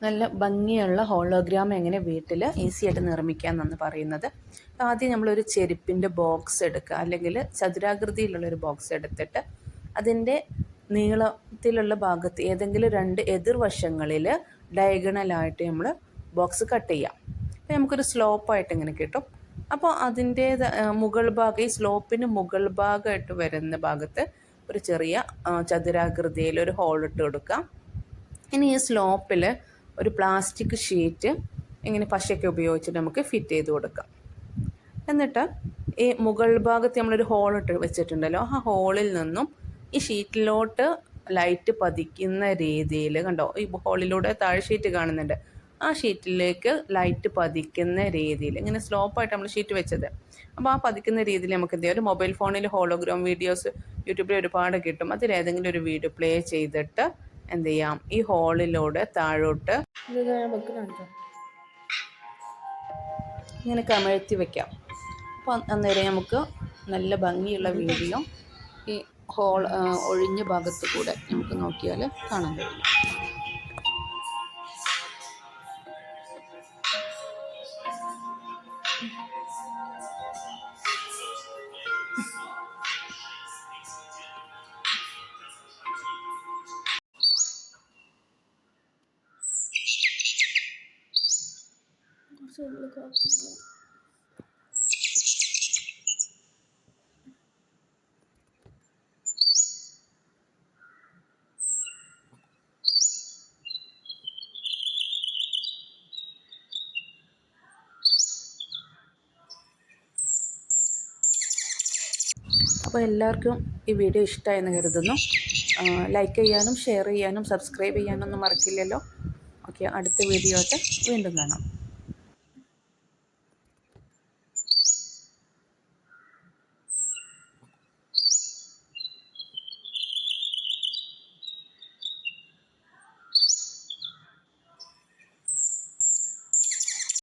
നല്ല ഭംഗിയുള്ള ഹോളോഗ്രാം എങ്ങനെ വീട്ടിൽ ഈസി ആയിട്ട് നിർമ്മിക്കാമെന്നാണ് പറയുന്നത്. ആദ്യം നമ്മളൊരു ചെരുപ്പിൻ്റെ ബോക്സ് എടുക്കുക, അല്ലെങ്കിൽ ചതുരാകൃതിയിലുള്ളൊരു ബോക്സ് എടുത്തിട്ട് അതിൻ്റെ നീളത്തിലുള്ള ഭാഗത്ത് ഏതെങ്കിലും രണ്ട് എതിർവശങ്ങളിൽ ഡയഗണലായിട്ട് നമ്മൾ ബോക്സ് കട്ട് ചെയ്യാം. അപ്പോൾ നമുക്കൊരു സ്ലോപ്പായിട്ട് ഇങ്ങനെ കിട്ടും. അപ്പോൾ അതിൻ്റെ മുകൾ ഭാഗം, ഈ സ്ലോപ്പിന് മുകൾ ഭാഗമായിട്ട് വരുന്ന ഭാഗത്ത് ഒരു ചെറിയ ചതുരാകൃതിയിൽ ഒരു ഹോൾ ഇട്ട് കൊടുക്കാം. ഇനി ഈ സ്ലോപ്പിൽ ഒരു പ്ലാസ്റ്റിക് ഷീറ്റ് ഇങ്ങനെ പശയൊക്കെ ഉപയോഗിച്ചിട്ട് നമുക്ക് ഫിറ്റ് ചെയ്ത് കൊടുക്കാം. എന്നിട്ട് ഈ മുകൾ ഭാഗത്ത് നമ്മളൊരു ഹോളിട്ട് വെച്ചിട്ടുണ്ടല്ലോ, ആ ഹോളിൽ നിന്നും ഈ ഷീറ്റിലോട്ട് ലൈറ്റ് പതിക്കുന്ന രീതിയിൽ, കണ്ടോ ഈ ഹോളിലൂടെ താഴെ ഷീറ്റ് കാണുന്നുണ്ട്, ആ ഷീറ്റിലേക്ക് ലൈറ്റ് പതിക്കുന്ന രീതിയിൽ ഇങ്ങനെ സ്ലോപ്പായിട്ട് നമ്മൾ ഷീറ്റ് വെച്ചത്. അപ്പോൾ ആ പതിക്കുന്ന രീതിയിൽ നമുക്ക് എന്ത് ചെയ്യാം, ഒരു മൊബൈൽ ഫോണിൽ ഹോളോഗ്രാം വീഡിയോസ് യൂട്യൂബിൽ ഒരുപാട് കിട്ടും, അതിലേതെങ്കിലും ഒരു വീഡിയോ പ്ലേ ചെയ്തിട്ട് എന്ത് ചെയ്യാം, ഈ ഹോളിലൂടെ താഴോട്ട് ഇങ്ങനെ കമഴ്ത്തി വയ്ക്കാം. അപ്പോൾ അന്നേരം നമുക്ക് നല്ല ഭംഗിയുള്ള വീഡിയോ ഈ ഹോൾ ഒഴിഞ്ഞ ഭാഗത്ത് കൂടെ നമുക്ക് നോക്കിയാൽ കാണാൻ കഴിയും. അപ്പോൾ എല്ലാവർക്കും ഈ വീഡിയോ ഇഷ്ടമായെന്ന് കരുതുന്നു. ലൈക്ക് ചെയ്യാനും ഷെയർ ചെയ്യാനും സബ്സ്ക്രൈബ് ചെയ്യാനൊന്നും മറക്കില്ലല്ലോ. ഓക്കെ, അടുത്ത വീഡിയോ ആയിട്ട് വീണ്ടും കാണാം.